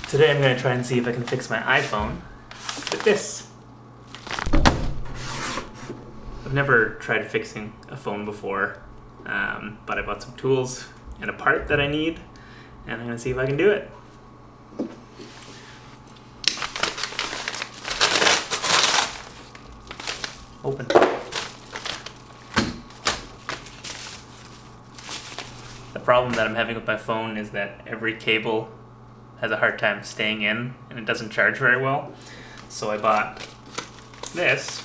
Today I'm going to try and see if I can fix my iPhone with this. I've never tried fixing a phone before, but I bought some tools and a part that I need, and I'm going to see if I can do it. Open. The problem that I'm having with my phone is that every cable has a hard time staying in and it doesn't charge very well. So I bought this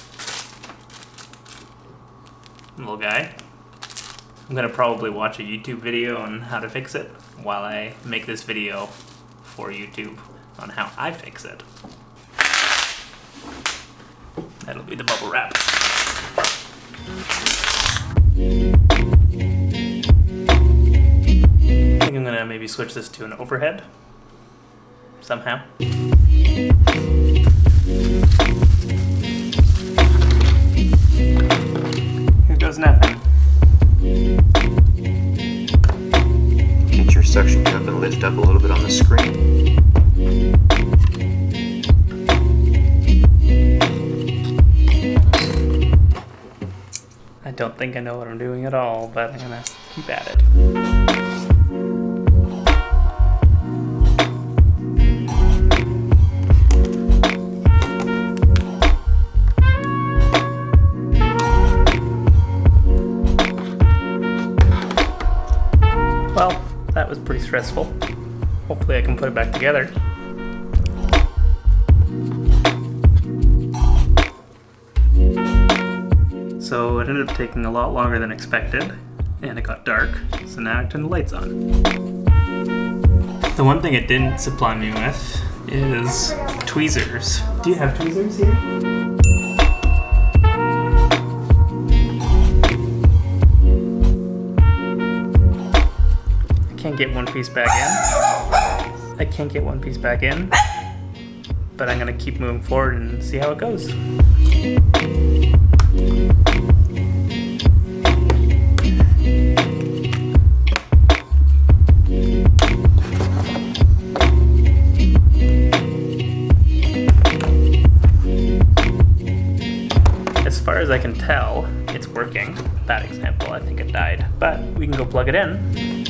little guy. I'm gonna probably watch a YouTube video on how to fix it while I make this video for YouTube on how I fix it. That'll be the bubble wrap. I think I'm gonna maybe switch this to an overhead somehow. Here goes nothing. Get your suction cup and lift up a little bit on the screen. I don't think I know what I'm doing at all, but I'm gonna keep at it. Well, that was pretty stressful. Hopefully I can put it back together. So it ended up taking a lot longer than expected, and it got dark, so now I turn the lights on. The one thing it didn't supply me with is tweezers. Do you have tweezers here? I can't get one piece back in. But I'm gonna keep moving forward and see how it goes. As far as I can tell, it's working. Bad example, I think it died. But we can go plug it in.